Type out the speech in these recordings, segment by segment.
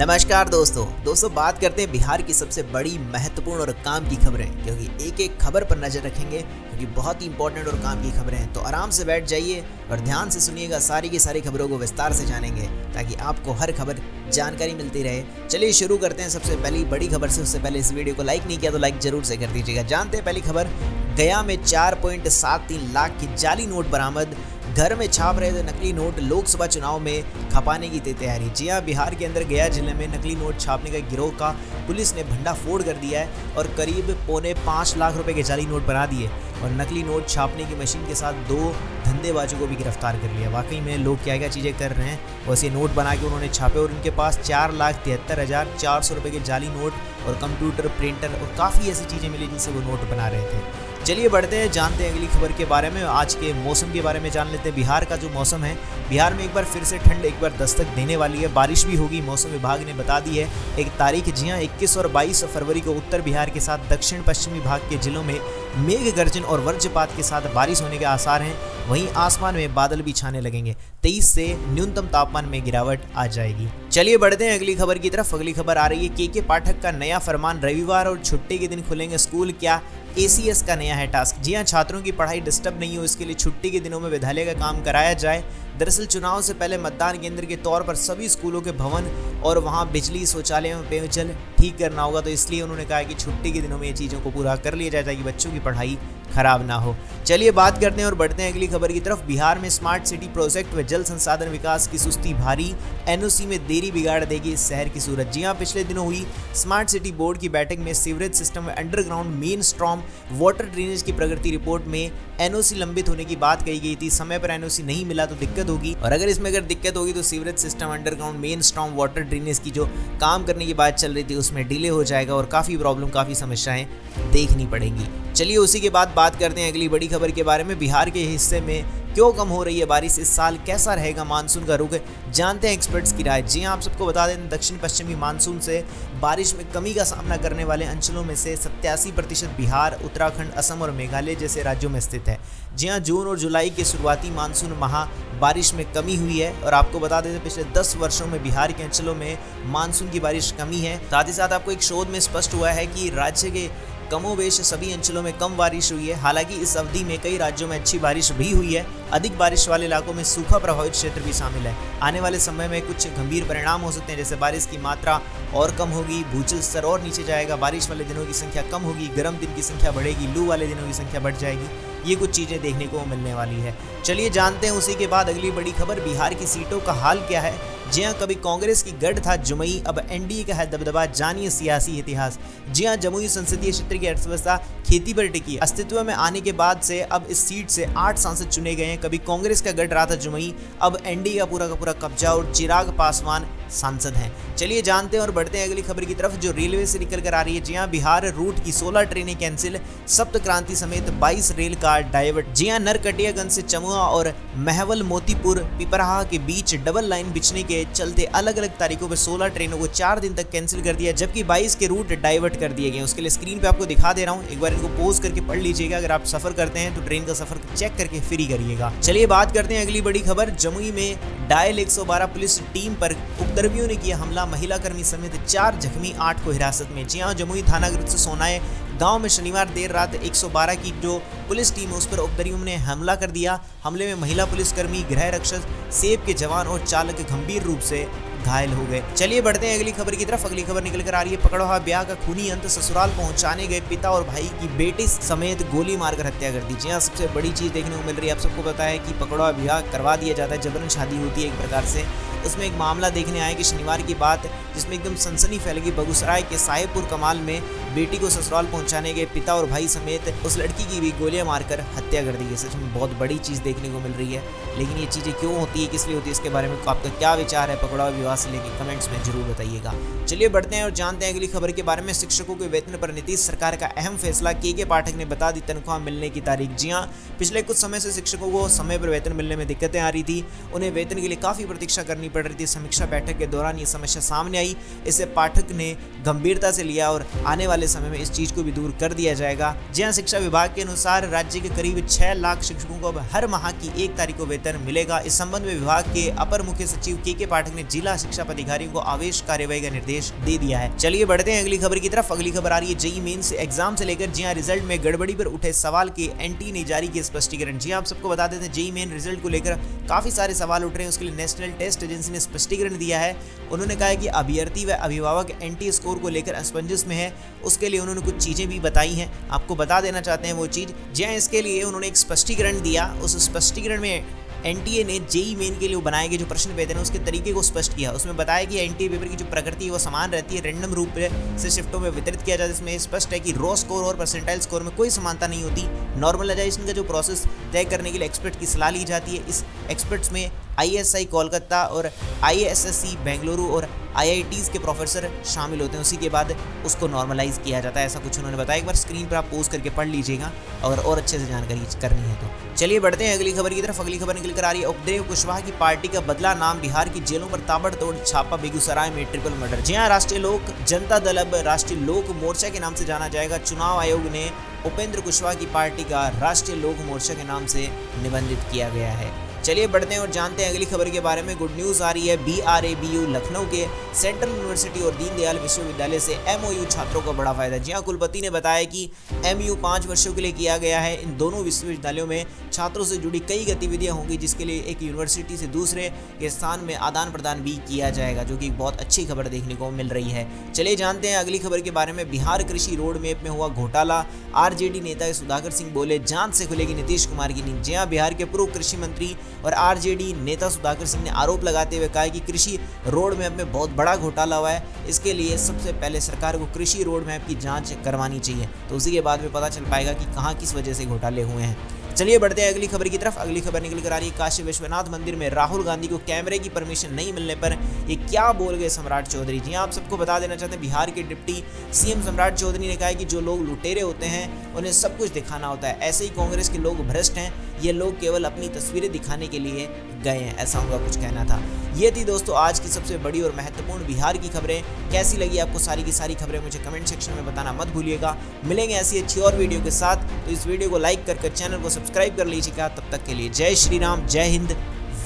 नमस्कार दोस्तों बात करते हैं बिहार की सबसे बड़ी महत्वपूर्ण और काम की खबरें, क्योंकि एक एक खबर पर नजर रखेंगे क्योंकि बहुत ही इंपॉर्टेंट और काम की खबरें हैं। तो आराम से बैठ जाइए और ध्यान से सुनिएगा, सारी की सारी खबरों को विस्तार से जानेंगे ताकि आपको हर खबर जानकारी मिलती रहे। चलिए शुरू करते हैं सबसे पहली बड़ी खबर से। उससे पहले इस वीडियो को लाइक नहीं किया तो लाइक जरूर से कर दीजिएगा। जानते हैं पहली खबर, गया में 4.73 लाख की जाली नोट बरामद। घर में छाप रहे थे नकली नोट, लोकसभा चुनाव में खपाने की थी तैयारी। जी हां, बिहार के अंदर गया जिले में नकली नोट छापने का गिरोह का पुलिस ने भंडाफोड़ कर दिया है और करीब 4.25 लाख रुपए के जाली नोट बना दिए और नकली नोट छापने की मशीन के साथ 2 धंधेबाजों को भी गिरफ्तार कर लिया। वाकई में लोग क्या क्या चीज़ें कर रहे हैं। वैसे नोट बना के उन्होंने छापे और उनके पास 4,73,400 रुपये के जाली नोट और कंप्यूटर, प्रिंटर और काफ़ी ऐसी चीज़ें मिली जिनसे वो नोट बना रहे थे। चलिए बढ़ते हैं, जानते हैं अगली खबर के बारे में। आज के मौसम के बारे में जान लेते हैं। बिहार का जो मौसम है, बिहार में एक बार फिर से ठंड एक बार दस्तक देने वाली है। बारिश भी होगी, मौसम विभाग ने बता दी है एक तारीख। जी हाँ, 21 और 22 फरवरी को उत्तर बिहार के साथ दक्षिण पश्चिमी भाग के जिलों में मेघ गर्जन और वज्रपात के साथ बारिश होने के आसार हैं। वहीं आसमान में बादल भी छाने लगेंगे। 23 से न्यूनतम तापमान में गिरावट आ जाएगी। चलिए बढ़ते हैं अगली खबर की तरफ। अगली खबर आ रही है के पाठक का नया फरमान, रविवार और छुट्टी के दिन खुलेंगे स्कूल, क्या ACS का नया है टास्क। जी हां, छात्रों की पढ़ाई डिस्टर्ब नहीं हो इसके लिए छुट्टी के दिनों में विद्यालय का काम कराया जाए। दरअसल चुनाव से पहले मतदान केंद्र के तौर पर सभी स्कूलों के भवन और वहां बिजली, शौचालय में पेयजल ठीक करना होगा, तो इसलिए उन्होंने कहा कि छुट्टी के दिनों में ये चीज़ों को पूरा कर लिया जाए ताकि बच्चों की पढ़ाई खराब ना हो। चलिए बात करते हैं और बढ़ते हैं अगली खबर की तरफ। बिहार में स्मार्ट सिटी प्रोजेक्ट व जल संसाधन विकास की सुस्ती भारी, NOC में देरी बिगाड़ देगी इस शहर की सूरत। जी हां, पिछले दिनों हुई स्मार्ट सिटी बोर्ड की बैठक में सीवरेज सिस्टम में underground main storm water drainage की प्रगति रिपोर्ट में NOC लंबित होने की बात कही गई थी। समय पर NOC नहीं मिला तो दिक्कत होगी, और अगर इसमें दिक्कत होगी तो sewerage system, underground main storm water drainage की जो काम करने की बात चल रही थी उसमें डिले हो जाएगा और काफ़ी प्रॉब्लम, काफ़ी समस्याएं देखनी पड़ेंगी। चलिए उसी के बाद बात करते हैं अगली बड़ी खबर के बारे में। बिहार के हिस्से में क्यों कम हो रही है बारिश, इस साल कैसा रहेगा मानसून का रुख, जानते हैं एक्सपर्ट्स की राय। जी हां, आप सबको बता दें, दक्षिण पश्चिमी मानसून से बारिश में कमी का सामना करने वाले अंचलों में से 87% बिहार, उत्तराखंड, असम और मेघालय जैसे राज्यों में स्थित है। जी हां, जून और जुलाई के शुरुआती मानसून माह बारिश में कमी हुई है और आपको बता दें पिछले 10 वर्षों में बिहार के अंचलों में मानसून की बारिश कमी है। साथ ही साथ आपको एक शोध में स्पष्ट हुआ है कि राज्य के कमोबेश सभी अंचलों में कम बारिश हुई है। हालांकि इस अवधि में कई राज्यों में अच्छी बारिश भी हुई है। अधिक बारिश वाले इलाकों में सूखा प्रभावित क्षेत्र भी शामिल है। आने वाले समय में कुछ गंभीर परिणाम हो सकते हैं, जैसे बारिश की मात्रा और कम होगी, भूजल स्तर और नीचे जाएगा, बारिश वाले दिनों की संख्या कम होगी, गर्म दिन की संख्या बढ़ेगी, लू वाले दिनों की संख्या बढ़ जाएगी। ये कुछ चीज़ें देखने को मिलने वाली है। चलिए जानते हैं उसी के बाद अगली बड़ी खबर, बिहार की सीटों का हाल क्या है। जी हाँ, कभी कांग्रेस की गढ़ था जमुई, अब NDA का है दबदबा, जानिए सियासी इतिहास। जी हाँ, जमुई संसदीय क्षेत्र की अर्थव्यवस्था खेती पर टिकी। अस्तित्व में आने के बाद से अब इस सीट से 8 सांसद चुने गए हैं। कभी कांग्रेस का गढ़ रहा था जमुई, अब NDA का पूरा कब्जा और चिराग पासवान सांसद हैं। चलिए जानते हैं और बढ़ते हैं अगली खबर की तरफ जो रेलवे से निकल कर आ रही है। जी हाँ, बिहार रूट की 16 ट्रेनें कैंसिल, सप्त क्रांति समेत 22 रेल कार डाइवर्ट। जी हाँ, नरकटियागंज से चमुआ और महवल मोतीपुर पिपराहा के बीच डबल लाइन बिछने के चलते अलग अलग तारीखों पर 16 ट्रेनों को 4 दिन तक कैंसिल कर दिया, जबकि 22 के रूट डाइवर्ट कर दिए गए। उसके लिए स्क्रीन पे आपको दिखा दे रहा हूँ, एक बार इनको पोज करके पढ़ लीजिएगा। अगर आप सफर करते हैं तो ट्रेन का सफर चेक करके फिर ही करिएगा। चलिए बात करते हैं अगली बड़ी खबर, जमुई में डायल 112 पुलिस टीम पर उपद्रवियों ने किया हमला, महिला कर्मी समेत 4 जख्मी, 8 को हिरासत में। जी हाँ, जमुई थानागृह से सोनाए गांव में शनिवार देर रात 112 की जो पुलिस टीम है उस पर उपद्रवियों ने हमला कर दिया। हमले में महिला पुलिसकर्मी, गृह रक्षक, सेब के जवान और चालक गंभीर रूप से घायल हो गए। चलिए बढ़ते हैं अगली खबर की तरफ। अगली खबर निकल कर आ रही है, पकड़वा ब्याह का खूनी अंत, ससुराल पहुंचाने गए पिता और भाई की बेटे समेत गोली मारकर हत्या कर दी। जी हाँ, सबसे बड़ी चीज देखने को मिल रही है। आप सबको पता है कि पकड़वा ब्याह करवा दिया जाता है, जबरन शादी होती है एक प्रकार से। उसमें एक मामला देखने आया कि शनिवार की बात, जिसमें एकदम सनसनी फैल गई। बेगूसराय के साहेबपुर कमाल में बेटी को ससुराल पहुंचाने गए पिता और भाई समेत उस लड़की की भी गोलियां मारकर हत्या कर दी है। सच में बहुत बड़ी चीज़ देखने को मिल रही है, लेकिन ये चीज़ें क्यों होती है, किस लिए होती है, इसके बारे में आपका क्या विचार है पकड़वा विवाह से लेकर कमेंट्स में जरूर बताइएगा। चलिए बढ़ते हैं और जानते हैं अगली खबर के बारे में। शिक्षकों के वेतन पर नीतीश सरकार का अहम फैसला, के पाठक ने बता दी तनख्वाह मिलने की तारीख। जी हाँ, पिछले कुछ समय से शिक्षकों को समय पर वेतन मिलने में दिक्कतें आ रही थी। उन्हें वेतन के लिए काफ़ी प्रतीक्षा करनी पड़ रही थी। समीक्षा बैठक के दौरान ये समस्या सामने आई। इसे पाठक ने गंभीरता से लिया और आने वाले समय में इस चीज को भी दूर कर दिया जाएगा। जी हाँ, शिक्षा विभाग के अनुसार राज्य के करीब 6 लाख शिक्षकों को अब हर माह की 1 तारीख को वेतन मिलेगा। इस संबंध में विभाग के अपर मुख्य सचिव के पाठक ने जिला शिक्षा पदाधिकारियों को आवेश कार्यवाही का निर्देश दे दिया है। चलिए बढ़ते हैं अगली खबर की तरफ। अगली खबर आ रही है जेईई मेंस एग्जाम से लेकर। जी हाँ, रिजल्ट में गड़बड़ी पर उठे सवाल के एनटीए ने जारी किया स्पष्टीकरण। जी हाँ, आप सबको बता देते हैं जेईई मेन रिजल्ट को लेकर काफी सारे सवाल उठ रहे हैं। उसके लिए नेशनल टेस्ट एजेंसी ने स्पष्टीकरण दिया है। उन्होंने कहा है कि अभ्यर्थी व अभिभावक एनटीए स्कोर को लेकर असमंजस में है। उसके लिए उन्होंने कुछ चीजें भी बताई हैं, आपको बता देना चाहते हैं वो चीज। जी हाँ, इसके लिए उन्होंने एक स्पष्टीकरण दिया। उस स्पष्टीकरण में एनटीए ने जेईई मेन के लिए बनाए गए जो प्रश्न पेपर हैं उसके तरीके को स्पष्ट किया। उसमें बताया कि एनटीए पेपर की जो प्रकृति है वो समान रहती है, रैंडम रूप से शिफ्टों में वितरित किया जाता है। इसमें स्पष्ट है कि रॉ स्कोर और परसेंटाइल स्कोर में कोई समानता नहीं होती। नॉर्मलाइजेशन का जो प्रोसेस तय करने के लिए एक्सपर्ट की सलाह ली जाती है। इस एक्सपर्ट्स में आईएसआई कोलकाता और आईएसएससी बेंगलुरु और आईआईटीज के प्रोफेसर शामिल होते हैं। उसी के बाद उसको नॉर्मलाइज किया जाता है, ऐसा कुछ उन्होंने बताया। एक बार स्क्रीन पर आप पोज करके पढ़ लीजिएगा अगर और अच्छे से जानकारी करनी है तो। चलिए बढ़ते हैं अगली खबर की तरफ। अगली खबर निकल कर आ रही है उपदेव कुशवाहा की पार्टी का बदला नाम। बिहार की जेलों पर ताबड़तोड़ छापा। बेगूसराय में ट्रिपल मर्डर। जी हाँ, राष्ट्रीय लोक जनता दल अब राष्ट्रीय लोक मोर्चा के नाम से जाना जाएगा। चुनाव आयोग ने उपेंद्र कुशवाहा की पार्टी का राष्ट्रीय लोक मोर्चा के नाम से निबंधित किया गया है। चलिए बढ़ते हैं और जानते हैं अगली खबर के बारे में। गुड न्यूज़ आ रही है BRABU लखनऊ के सेंट्रल यूनिवर्सिटी और दीनदयाल विश्वविद्यालय से MOU छात्रों को बड़ा फायदा। जी हाँ, कुलपति ने बताया कि MOU 5 वर्षों के लिए किया गया है। इन दोनों विश्वविद्यालयों में छात्रों से जुड़ी कई गतिविधियां होंगी जिसके लिए एक यूनिवर्सिटी से दूसरे के स्थान में आदान प्रदान भी किया जाएगा, जो कि एक बहुत अच्छी खबर देखने को मिल रही है। चलिए जानते हैं अगली खबर के बारे में। बिहार कृषि रोड मैप में हुआ घोटाला। आरजेडी नेता सुधाकर सिंह बोले जांच से खुलेगी नीतीश कुमार की नींद। जी हाँ, बिहार के पूर्व कृषि मंत्री और आरजेडी नेता सुधाकर सिंह ने आरोप लगाते हुए कहा कि कृषि रोड मैप में बहुत बड़ा घोटाला हुआ है। इसके लिए सबसे पहले सरकार को कृषि रोड मैप की जांच करवानी चाहिए, तो उसी के बाद में पता चल पाएगा कि कहां किस वजह से घोटाले हुए हैं। चलिए बढ़ते हैं अगली खबर की तरफ। अगली खबर निकल कर आ रही है काशी विश्वनाथ मंदिर में राहुल गांधी को कैमरे की परमिशन नहीं मिलने पर ये क्या बोल गए सम्राट चौधरी। जी आप सबको बता देना चाहते हैं बिहार के डिप्टी सीएम सम्राट चौधरी ने कहा है कि जो लोग लुटेरे होते हैं उन्हें सब कुछ दिखाना होता है। ऐसे ही कांग्रेस के लोग भ्रष्ट हैं, ये लोग केवल अपनी तस्वीरें दिखाने के लिए गए हैं, ऐसा उनका कुछ कहना था। ये थी दोस्तों आज की सबसे बड़ी और महत्वपूर्ण बिहार की खबरें। कैसी लगी आपको सारी की सारी खबरें मुझे कमेंट सेक्शन में बताना मत भूलिएगा। मिलेंगे ऐसी अच्छी और वीडियो के साथ, तो इस वीडियो को लाइक कर चैनल को सब्सक्राइब कर लीजिएगा। तब तक के लिए जय श्री राम, जय हिंद,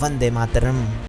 वंदे मातरम।